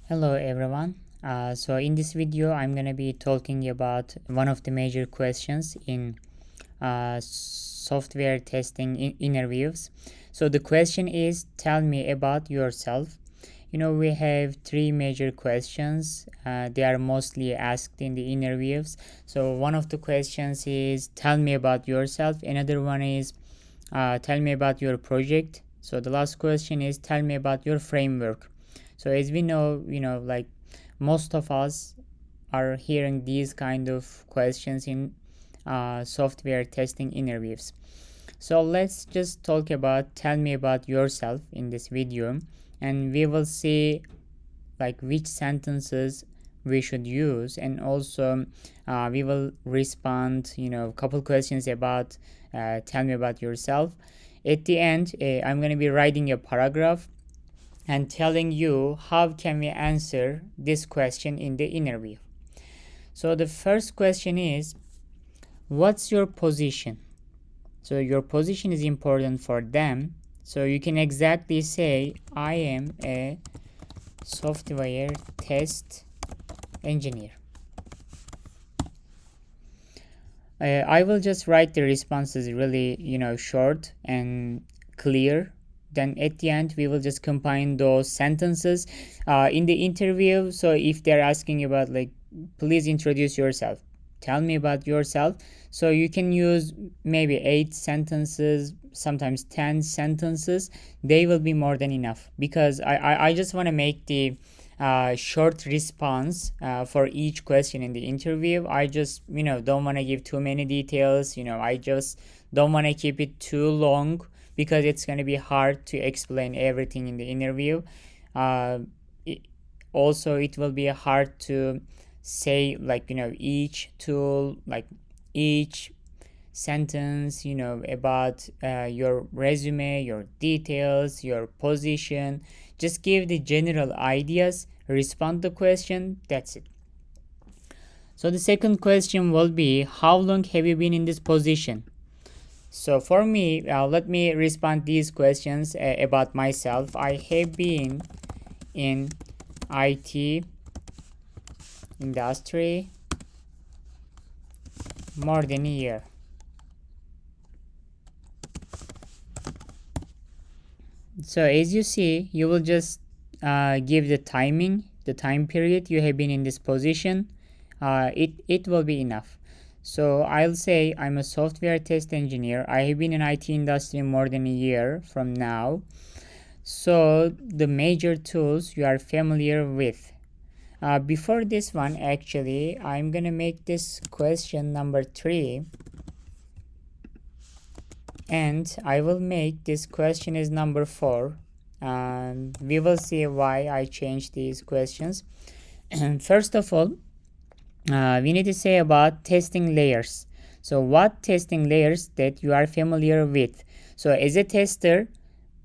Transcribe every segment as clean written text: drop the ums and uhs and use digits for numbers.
Hello everyone. So in this video I'm going to be talking about one of the major questions in software testing interviews. So the question is, tell me about yourself. We have three major questions. They are mostly asked in the interviews. So one of the questions is, tell me about yourself. Another one is, tell me about your project. So the last question is, tell me about your framework. So as we know, like most of us are hearing these kind of questions in software testing interviews. So let's just talk about tell me about yourself in this video, and we will see like which sentences we should use, and also we will respond a couple questions about tell me about yourself. At the end, I'm going to be writing a paragraph and telling you how can we answer this question in the interview. So the first question is, what's your position? So your position is important for them. So you can exactly say, I am a software test engineer. I will just write the responses really, short and clear. Then at the end, we will just combine those sentences in the interview. So if they're asking about like, please introduce yourself, tell me about yourself. So you can use maybe 8 sentences, sometimes 10 sentences. They will be more than enough, because I just want to make the short response for each question in the interview. I just don't want to give too many details. I just don't want to keep it too long, because it's going to be hard to explain everything in the interview. It, Also, it will be hard to say like each tool, like each sentence about your resume, your details, your position. Just give the general ideas, respond the question, that's it. So the second question will be, how long have you been in this position? So for me, let me respond these questions about myself. I have been in IT industry more than a year. So as you see, you will just give the time period you have been in this position. It will be enough. So I'll say I'm a software test engineer. I have been in IT industry more than a year from now. So the major tools you are familiar with. Before this one, actually, I'm gonna make this question number 3, and I will make this question is number 4, and we will see why I changed these questions. And first of all, we need to say about testing layers. So what testing layers that you are familiar with? So as a tester,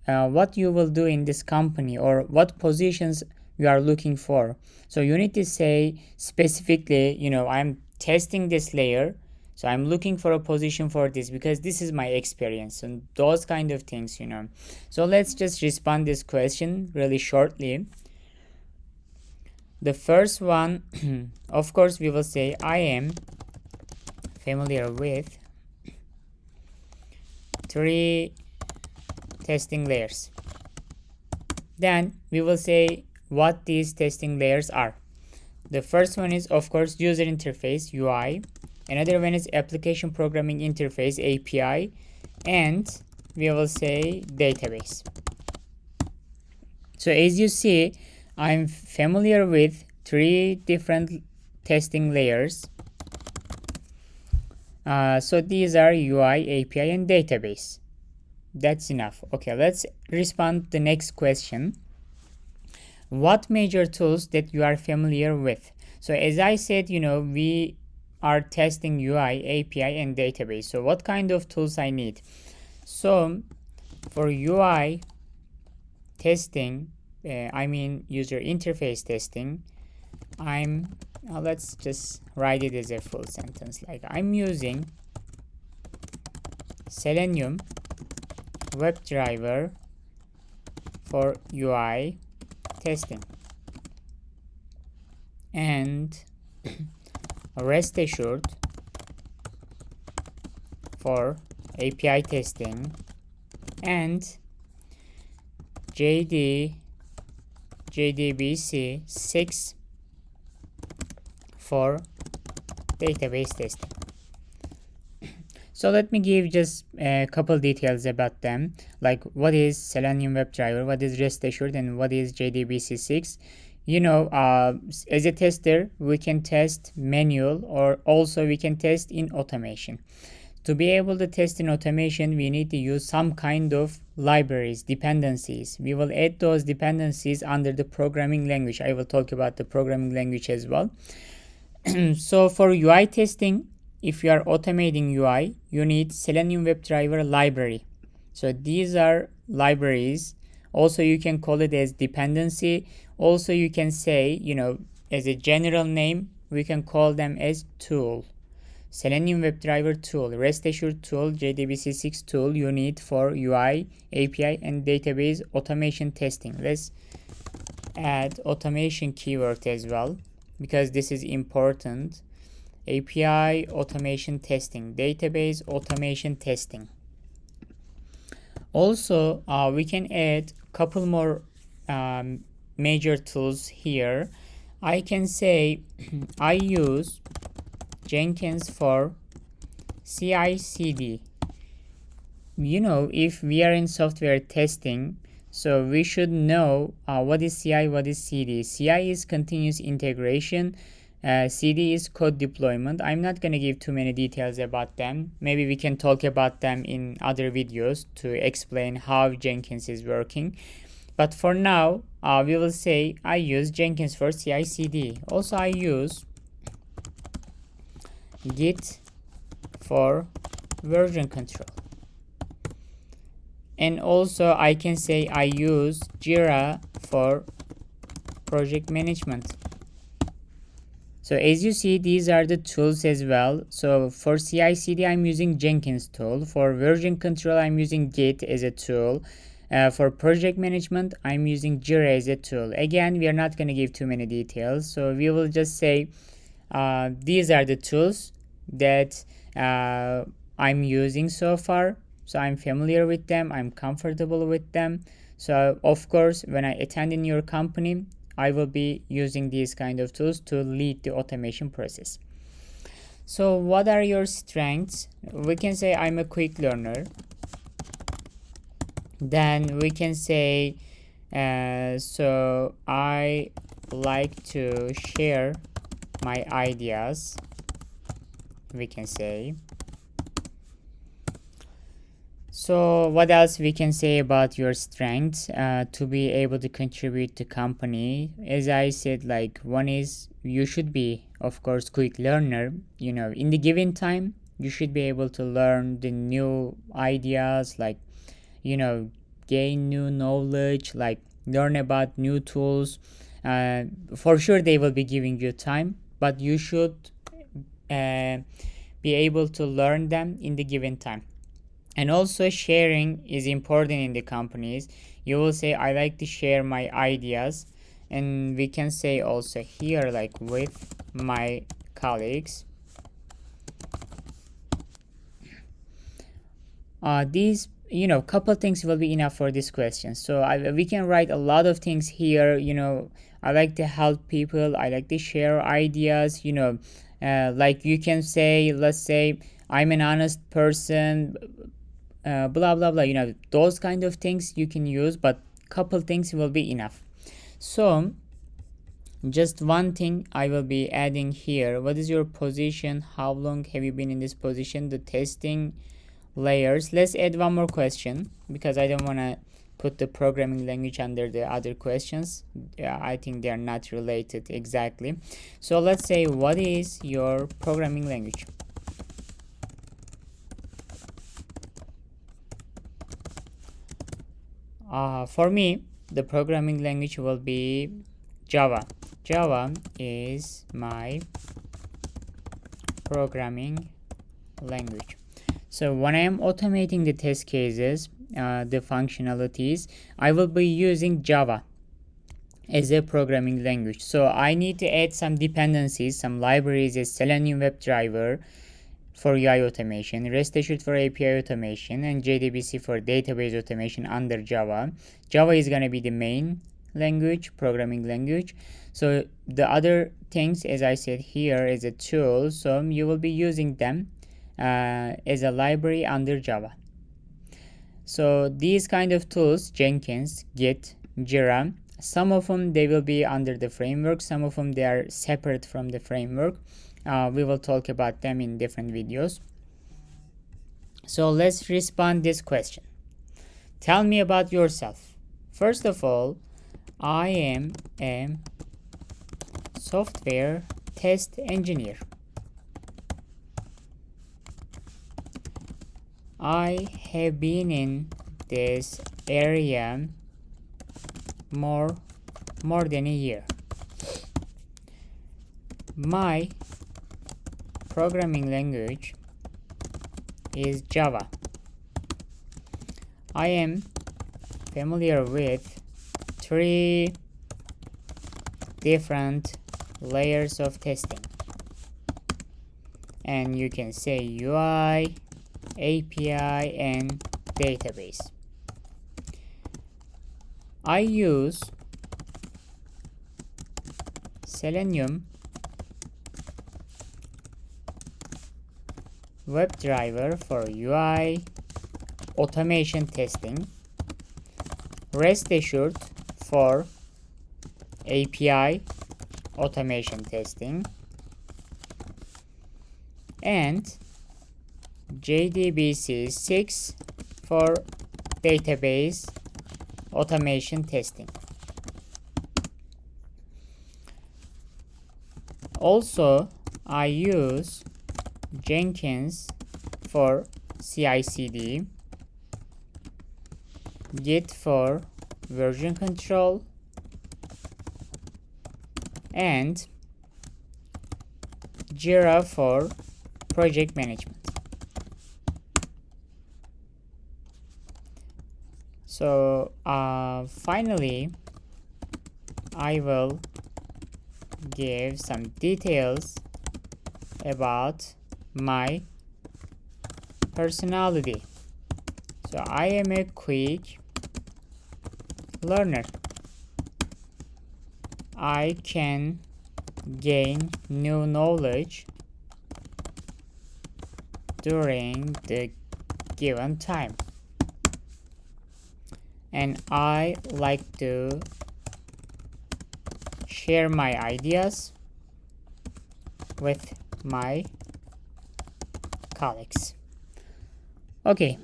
what you will do in this company, or what positions you are looking for. So you need to say specifically, I'm testing this layer, so I'm looking for a position for this because this is my experience, and those kind of things. So let's just respond this question really shortly. The first one, of course, we will say I am familiar with 3 testing layers. Then we will say what these testing layers are. The first one is, of course, user interface, UI. Another one is application programming interface, API. And we will say database. So as you see, I'm familiar with 3 different testing layers. So these are UI, API, and database. That's enough. Okay, let's respond the next question. What major tools that you are familiar with? So as I said, we are testing UI, API, and database. So what kind of tools I need? So for UI testing, I mean user interface testing, let's just write it as a full sentence, like I'm using Selenium WebDriver for UI testing. and rest assured for API testing, and JDBC 6 for database testing. So let me give just a couple details about them, like what is Selenium WebDriver, what is Rest Assured, and what is JDBC6. As a tester, we can test manual, or also we can test in automation. To be able to test in automation, we need to use some kind of libraries, dependencies. We will add those dependencies under the programming language. I will talk about the programming language as well. So for UI testing, if you are automating UI, you need Selenium WebDriver library. So these are libraries. Also, you can call it as dependency. Also, you can say, as a general name, we can call them as tool. Selenium WebDriver tool, Rest Assured tool, JDBC6 tool you need for UI, API, and database automation testing. Let's add automation keyword as well, because this is important. API automation testing, database automation testing. Also, we can add a couple more major tools here. I can say I use Jenkins for CI/CD. If we are in software testing, so we should know what is CI, what is CD. CI is continuous integration. CD is code deployment. I'm not going to give too many details about them. Maybe we can talk about them in other videos to explain how Jenkins is working. But for now, we will say I use Jenkins for CI/CD. Also, I use Git for version control. And also I can say I use Jira for project management. So as you see, these are the tools as well. So for CI/CD, I'm using Jenkins tool. For version control, I'm using Git as a tool. For project management, I'm using Jira as a tool. Again, we are not going to give too many details. So we will just say these are the tools that I'm using so far. So I'm familiar with them. I'm comfortable with them. So of course, when I attend in your company, I will be using these kind of tools to lead the automation process. So what are your strengths? We can say I'm a quick learner. Then we can say, so I like to share my ideas. We can say. So what else we can say about your strengths to be able to contribute to company? As I said, like one is you should be, of course, quick learner. In the given time, you should be able to learn the new ideas, like, gain new knowledge, like learn about new tools. For sure, they will be giving you time, but you should be able to learn them in the given time. And also sharing is important in the companies. You will say I like to share my ideas, and we can say also here like with my colleagues. These couple things will be enough for this question. So we can write a lot of things here. I like to help people, I like to share ideas. Like you can say, let's say I'm an honest person, blah blah blah. Those kind of things you can use, but couple things will be enough. So just one thing I will be adding here. What is your position? How long have you been in this position? The testing layers. Let's add one more question, because I don't want to put the programming language under the other questions. I think they are not related exactly. So let's say, what is your programming language? For me, the programming language will be Java. Java is my programming language. So when I am automating the test cases, the functionalities, I will be using Java. as a programming language. So I need to add some dependencies, some libraries as Selenium WebDriver for UI automation, REST Assured for API automation, and JDBC for database automation under Java. Java is going to be the main language, programming language. So the other things, as I said here, is a tool. So you will be using them as a library under Java. So these kind of tools, Jenkins, Git, Jira, some of them they will be under the framework, some of them they are separate from the framework. We will talk about them in different videos. So let's respond this question. Tell me about yourself. First of all, I am a software test engineer. I have been in this area more than a year. My programming language is Java. I am familiar with 3 different layers of testing, and you can say UI, API, and database. I use Selenium WebDriver for UI automation testing, REST Assured for API automation testing, and JDBC 6 for database automation testing. Also, I use Jenkins for CI/CD, Git for version control, and Jira for project management. So finally, I will give some details about my personality. So I am a quick learner. I can gain new knowledge during the given time, and I like to share my ideas with my colleagues. Okay,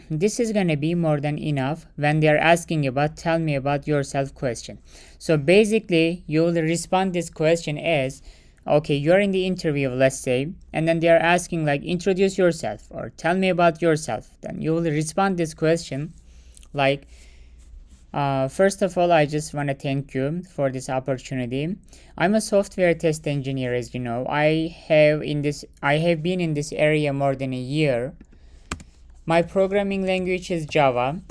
this is gonna be more than enough when they are asking about tell me about yourself question. So basically you will respond this question as, okay, you're in the interview, let's say, and then they are asking like introduce yourself or tell me about yourself. Then you will respond this question like, first of all, I just want to thank you for this opportunity. I'm a software test engineer, as you know. I have been in this area more than a year. My programming language is Java.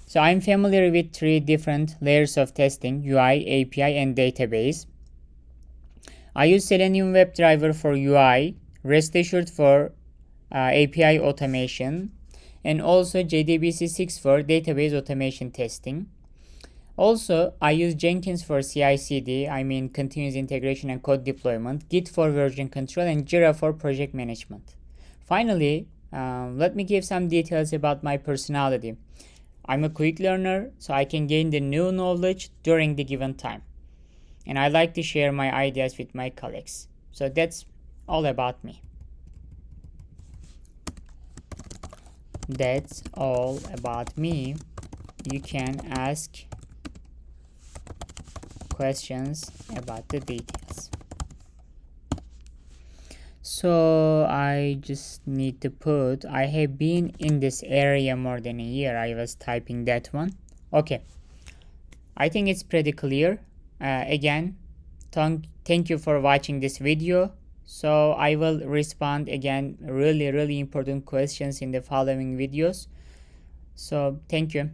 So I'm familiar with 3 different layers of testing: UI, API, and database. I use Selenium WebDriver for UI, REST Assured for API automation, and also JDBC 6 for database automation testing. Also, I use Jenkins for CI/CD, I mean continuous integration and code deployment, Git for version control, and Jira for project management. Finally, let me give some details about my personality. I'm a quick learner, so I can gain the new knowledge during the given time. And I like to share my ideas with my colleagues. So that's all about me. That's all about me. You can ask questions about the details. So I just need to put I have been in this area more than a year. I was typing that one. Okay, I think it's pretty clear. Again, thank you for watching this video. So I will respond again really important questions in the following videos. So thank you.